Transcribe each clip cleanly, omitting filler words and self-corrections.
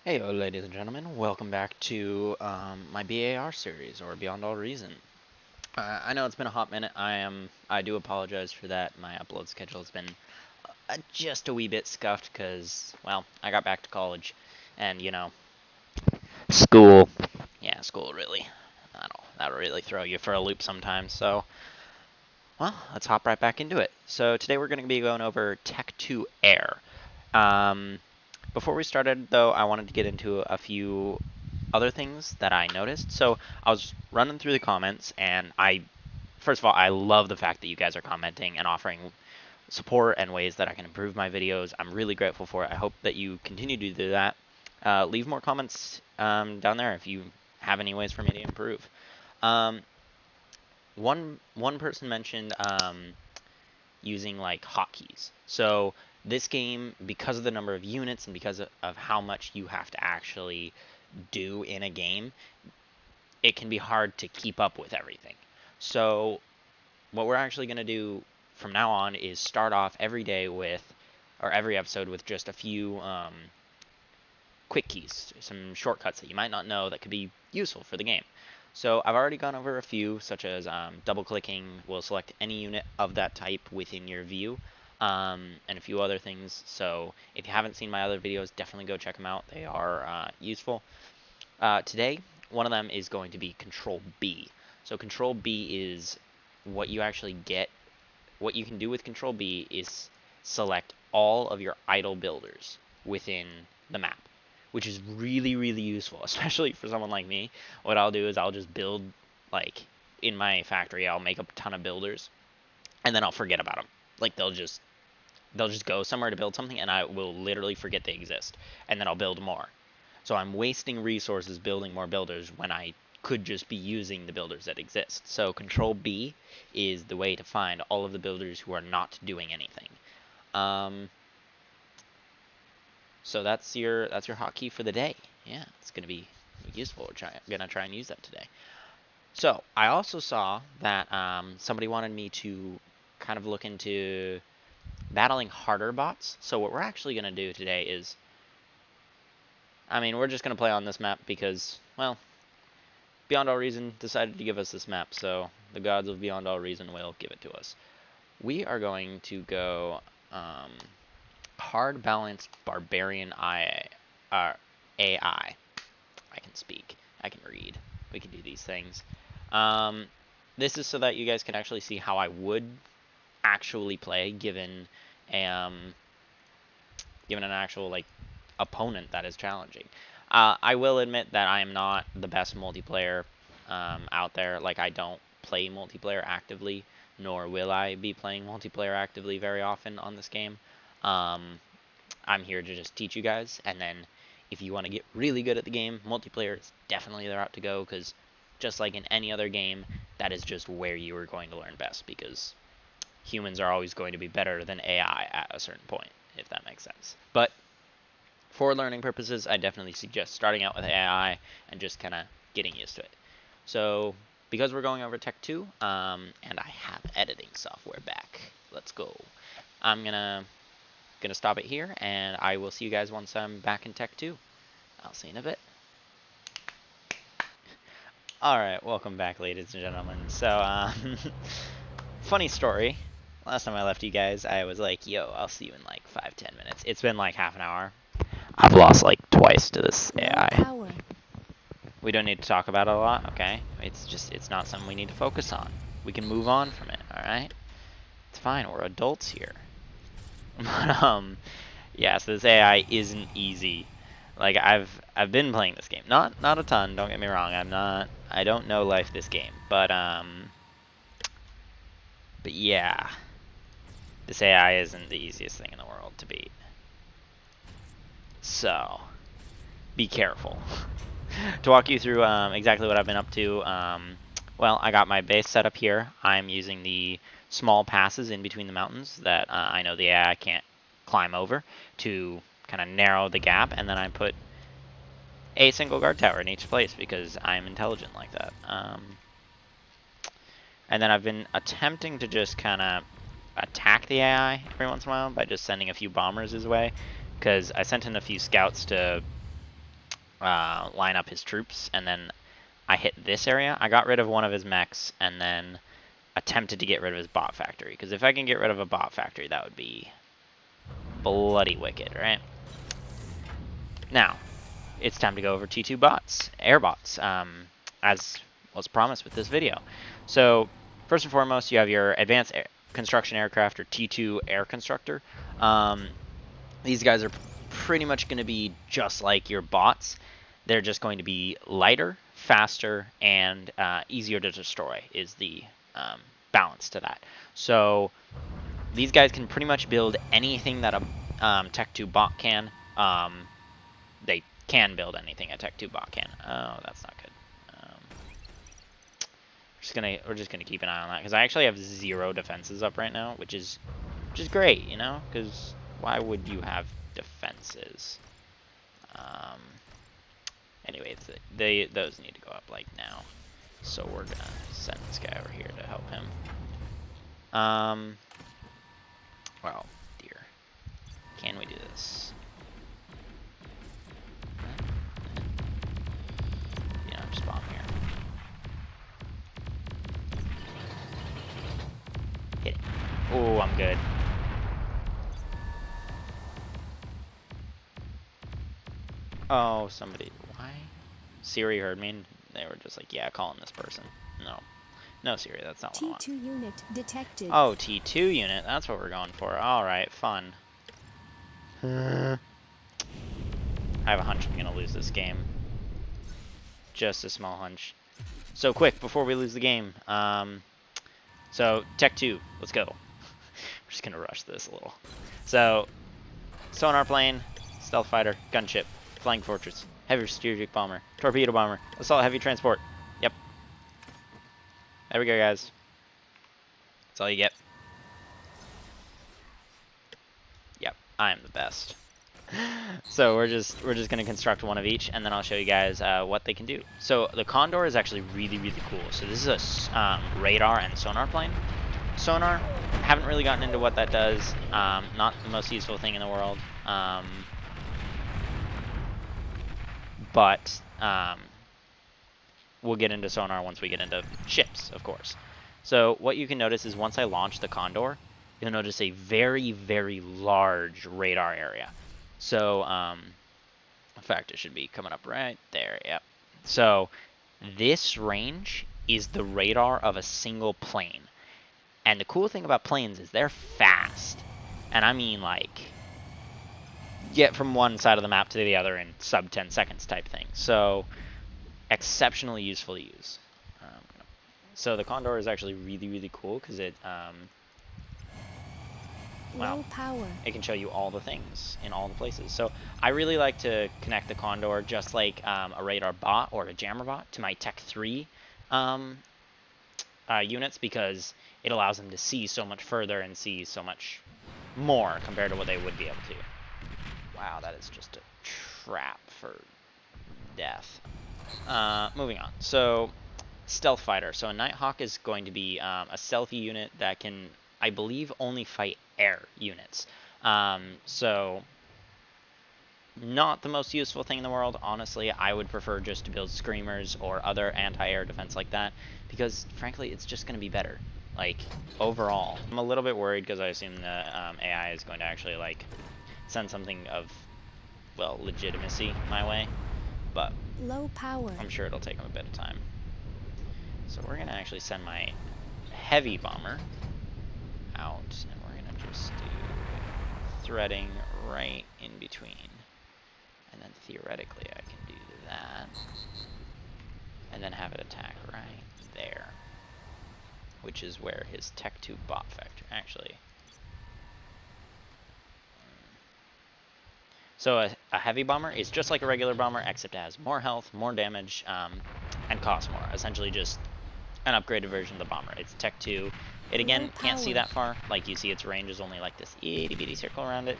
Heyo, ladies and gentlemen, welcome back to my B.A.R. series, or Beyond All Reason. I know it's been a hot minute. I do apologize for that. My upload schedule has been just a wee bit scuffed because, well, I got back to college, and school. Yeah, school really. That'll really throw you for a loop sometimes. So, well, let's hop right back into it. So today we're going to be going over Tech 2 Air. Before we started, though, I wanted to get into a few other things that I noticed. So I was running through the comments, and first of all, I love the fact that you guys are commenting and offering support and ways that I can improve my videos. I'm really grateful for it. I hope that you continue to do that. Leave more comments down there if you have any ways for me to improve. One person mentioned using like hotkeys. So this game, because of the number of units and because of how much you have to actually do in a game, it can be hard to keep up with everything. So what we're actually going to do from now on is start off every day with, or every episode with just a few quick keys, some shortcuts that you might not know that could be useful for the game. So I've already gone over a few, such as double clicking will select any unit of that type within your view, and a few other things. So if you haven't seen my other videos, definitely go check them out. They are useful. Today, one of them is going to be Control B. So Control B is what you actually get. What you can do with Control B is select all of your idle builders within the map, which is really, really useful, especially for someone like me. What I'll do is I'll just build, like, in my factory, I'll make a ton of builders, and then I'll forget about them. Like, they'll just go somewhere to build something, and I will literally forget they exist, and then I'll build more. So I'm wasting resources building more builders when I could just be using the builders that exist. So Control B is the way to find all of the builders who are not doing anything. So that's your hotkey for the day. Yeah, it's gonna be useful. I'm gonna try and use that today. So I also saw that somebody wanted me to kind of look into battling harder bots. So what we're actually gonna do today is, we're just gonna play on this map because, well, Beyond All Reason decided to give us this map, so the gods of Beyond All Reason will give it to us. We are going to go hard balanced Barbarian AI. I can speak. I can read. We can do these things. This is so that you guys can actually see how I would actually play given an actual like opponent that is challenging. I will admit that I am not the best multiplayer out there. Like, I don't play multiplayer actively, nor will I be playing multiplayer actively very often on this game. I'm here to just teach you guys, and then if you want to get really good at the game, multiplayer is definitely the route to go, because just like in any other game, that is just where you are going to learn best, because humans are always going to be better than AI at a certain point, if that makes sense. But for learning purposes, I definitely suggest starting out with AI and just kind of getting used to it. So because we're going over Tech 2, and I have editing software back, let's go. I'm gonna stop it here, and I will see you guys once I'm back in Tech 2. I'll see you in a bit. Alright, welcome back, ladies and gentlemen. So, funny story. Last time I left you guys, I was like, yo, I'll see you in like 5-10 minutes. It's been like half an hour. I've lost like twice to this AI. We don't need to talk about it a lot, okay? It's not something we need to focus on. We can move on from it, alright? It's fine, we're adults here. But, yeah, so this AI isn't easy. Like, I've been playing this game. Not a ton, don't get me wrong. I don't know life this game. But yeah. This AI isn't the easiest thing in the world to beat. So, be careful. To walk you through exactly what I've been up to, well, I got my base set up here. I'm using the small passes in between the mountains that I know the AI can't climb over to kind of narrow the gap, and then I put a single guard tower in each place because I'm intelligent like that. And then I've been attempting to just kind of attack the AI every once in a while by just sending a few bombers his way, because I sent in a few scouts to line up his troops, and then I hit this area. I got rid of one of his mechs, and then attempted to get rid of his bot factory. Because if I can get rid of a bot factory, that would be bloody wicked, right? Now, it's time to go over T2 bots, air bots, as was promised with this video. So, first and foremost, you have your advanced construction aircraft, or T2 air constructor. These guys are pretty much going to be just like your bots. They're just going to be lighter, faster, and easier to destroy is the balance to that. So these guys can pretty much build anything that a Tech 2 bot can. They can build anything a Tech 2 bot can. Oh, that's not good. We're just gonna keep an eye on that because I actually have 0 defenses up right now, which is great, you know, because why would you have defenses? Anyways, those need to go up like now. So we're gonna send this guy over here to help him. Well, dear, can we do this? Yeah, just bomb here. Hit it. Oh, I'm good. Oh, somebody. Why? Siri heard me, and they were just like, yeah, calling this person. No. No, Siri, that's not what I want. T2 unit detected. Oh, T2 unit. That's what we're going for. Alright, fun. I have a hunch I'm going to lose this game. Just a small hunch. So quick, before we lose the game. So, Tech 2, let's go. We're just going to rush this a little. So, sonar plane, stealth fighter, gunship, flying fortress, heavy strategic bomber, torpedo bomber, assault heavy transport. Yep. There we go, guys. That's all you get. Yep, I am the best. So we're just gonna construct one of each, and then I'll show you guys what they can do. So the Condor is actually really cool. So this is a radar and sonar plane. Sonar, haven't really gotten into what that does. Not the most useful thing in the world. But we'll get into sonar once we get into ships, of course. So what you can notice is once I launch the Condor, you'll notice a very large radar area. So, in fact, it should be coming up right there, yep. So, this range is the radar of a single plane. And the cool thing about planes is they're fast. And I mean, like, get from one side of the map to the other in sub 10 seconds type thing. So, exceptionally useful to use. So the Condor is actually really cool because it, Low power. It can show you all the things in all the places. So I really like to connect the Condor just like a radar bot or a jammer bot to my Tech 3 units because it allows them to see so much further and see so much more compared to what they would be able to. Wow, that is just a trap for death. Moving on. So, stealth fighter. So a Nighthawk is going to be a stealthy unit that can, I believe, only fight air units. So, not the most useful thing in the world. Honestly, I would prefer just to build screamers or other anti-air defense like that because, frankly, it's just going to be better. Like, overall. I'm a little bit worried because I assume the AI is going to actually, like, send something of, well, legitimacy my way. But low power. I'm sure it'll take them a bit of time. So we're going to actually send my heavy bomber out, and we're going to just do threading right in between. And then theoretically I can do that. And then have it attack right there. Which is where his Tech 2 bot factor actually. So a heavy bomber is just like a regular bomber, except it has more health, more damage, and costs more. Essentially just an upgraded version of the bomber. It's Tech 2. It again can't see that far. Like you see its range is only like this itty bitty circle around it.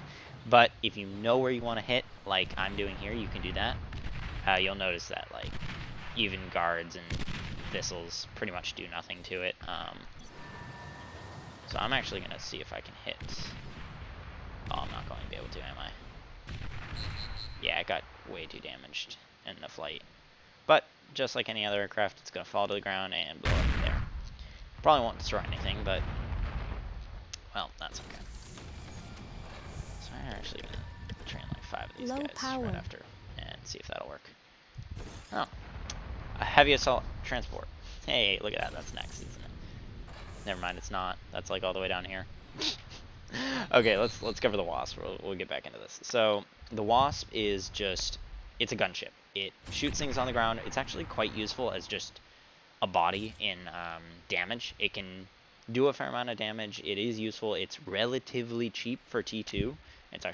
But if you know where you want to hit, like I'm doing here, you can do that. You'll notice that like even guards and thistles pretty much do nothing to it. So I'm actually going to see if I can hit. Oh, I'm not going to be able to, am I? Yeah, it got way too damaged. in the flight. But just like any other aircraft, it's going to fall to the ground and blow up there. Probably won't destroy anything, but, well, that's okay. So I'm actually going to train like 5 of these guys right after and see if that'll work. Oh, a heavy assault transport. Hey, look at that. That's next, isn't it? Never mind, it's not. That's like all the way down here. Okay, let's cover the Wasp. We'll get back into this. So the Wasp is just, it's a gunship. It shoots things on the ground. It's actually quite useful as just a body in damage. It can do a fair amount of damage. It is useful. It's relatively cheap for T2. It's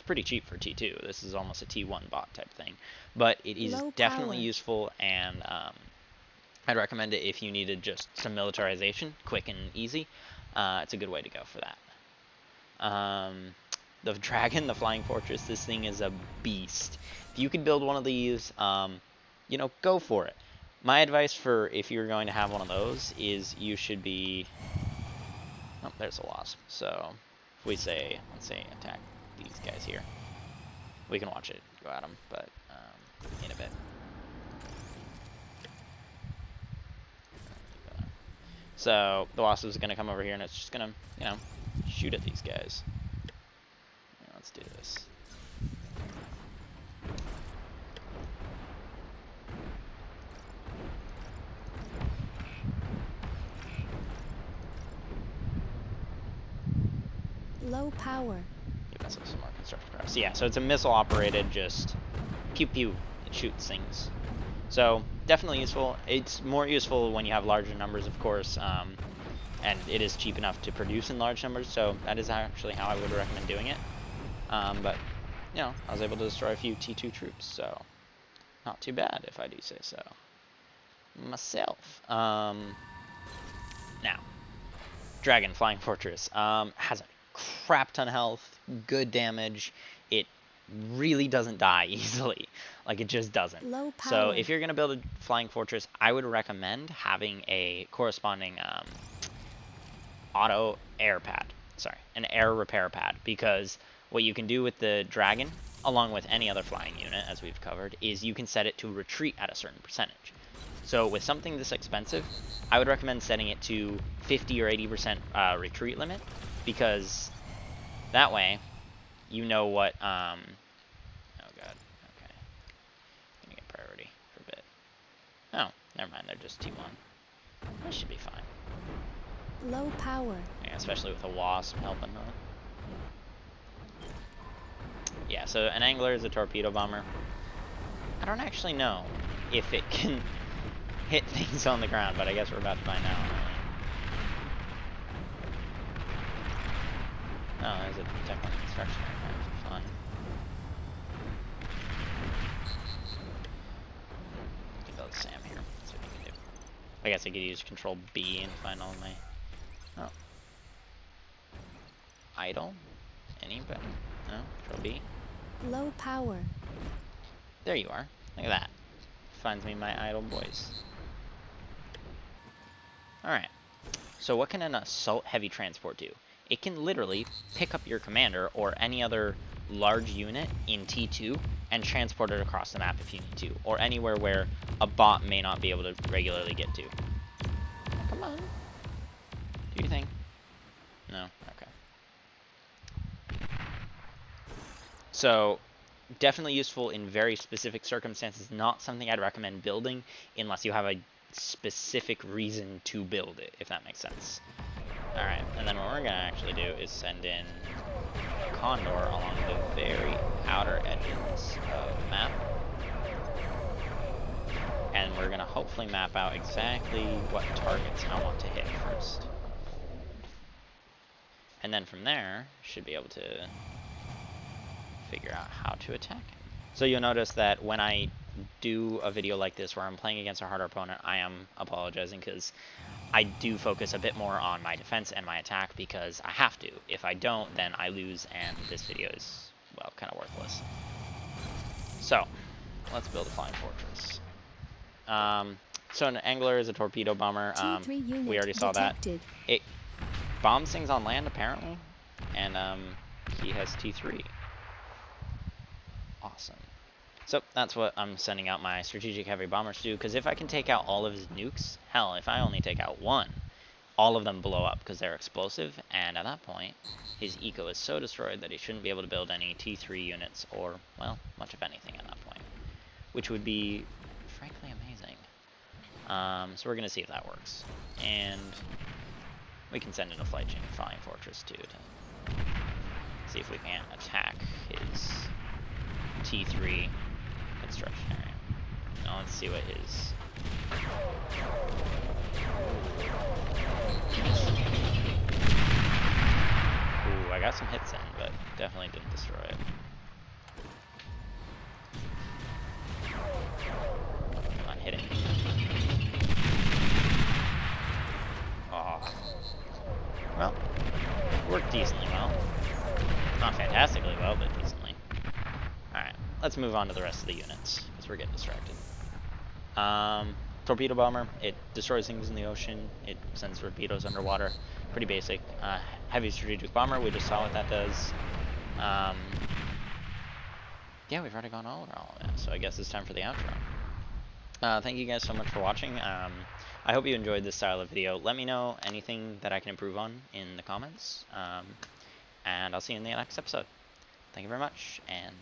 pretty cheap for T2. This is almost a T1 bot type thing. But it is definitely useful, and I'd recommend it if you needed just some militarization, quick and easy. It's a good way to go for that. The Dragon, the Flying Fortress, this thing is a beast. If you could build one of these, you know, go for it. My advice for if you're going to have one of those is you should be... Oh, there's a Wasp. So if we say, let's say, attack these guys here, we can watch it go at them, but in a bit. So the Wasp is going to come over here and it's just going to, you know, shoot at these guys. Yeah, let's do this. Low power. Give myself some more construction power. So yeah, so it's a missile operated, just pew pew, it shoots things. So definitely useful. It's more useful when you have larger numbers, of course, and it is cheap enough to produce in large numbers, so that is actually how I would recommend doing it. But, you know, I was able to destroy a few T2 troops, so not too bad, if I do say so myself. Now, Dragon, Flying Fortress, has a crap ton of health, good damage. It really doesn't die easily. Like, it just doesn't. Low power. So if you're going to build a Flying Fortress, I would recommend having a corresponding auto air pad. Sorry, an air repair pad. Because what you can do with the Dragon, along with any other flying unit, as we've covered, is you can set it to retreat at a certain percentage. So with something this expensive, I would recommend setting it to 50 or 80% retreat limit, because that way you know what, oh god, okay, gonna get priority for a bit. Oh, never mind, they're just T1. That should be fine. Low power. Yeah, especially with a Wasp helping on. Yeah, so an Angler is a torpedo bomber. I don't actually know if it can hit things on the ground, but I guess we're about to find out. Oh, there's a technical construction aircraft. Fun. Get build Sam here. That's what we can do. I guess I could use Control B and find all of my... Oh. Idle? Anybody? No? Control B? Low power. There you are. Look at that. Finds me my idle boys. Alright. So what can an assault heavy transport do? It can literally pick up your commander or any other large unit in T2 and transport it across the map if you need to, or anywhere where a bot may not be able to regularly get to. Come on. Do you think? No? Okay. So, definitely useful in very specific circumstances. Not something I'd recommend building unless you have a specific reason to build it, if that makes sense. Alright, and then what we're going to actually do is send in Condor along the very outer edges of the map. And we're going to hopefully map out exactly what targets I want to hit first. And then from there, should be able to figure out how to attack him. So you'll notice that when I do a video like this where I'm playing against a harder opponent, I am apologizing because I do focus a bit more on my defense and my attack because I have to. If I don't, then I lose and this video is, well, kind of worthless. So, let's build a Flying Fortress. So an Angler is a torpedo bomber. We already saw detected. That. It bombs things on land, apparently. And he has T3. Awesome. So that's what I'm sending out my strategic heavy bombers to do, because if I can take out all of his nukes, hell, if I only take out one, all of them blow up because they're explosive, and at that point, his eco is so destroyed that he shouldn't be able to build any T3 units, or, well, much of anything at that point, which would be, frankly, amazing. So we're going to see if that works. And we can send in a flight chain flying fortress, too, to see if we can't attack his T3 construction area. Now let's see what his... Ooh, I got some hits in, but definitely didn't destroy it. Come on, hit it. Oh. Well, worked decently well. Not fantastically well, but decently. Alright, let's move on to the rest of the units, because we're getting distracted. Torpedo bomber, it destroys things in the ocean, it sends torpedoes underwater. Pretty basic. Heavy strategic bomber, we just saw what that does. Yeah, we've already gone over all of that, so I guess it's time for the outro. Thank you guys so much for watching. I hope you enjoyed this style of video. Let me know anything that I can improve on in the comments, and I'll see you in the next episode. Thank you very much, and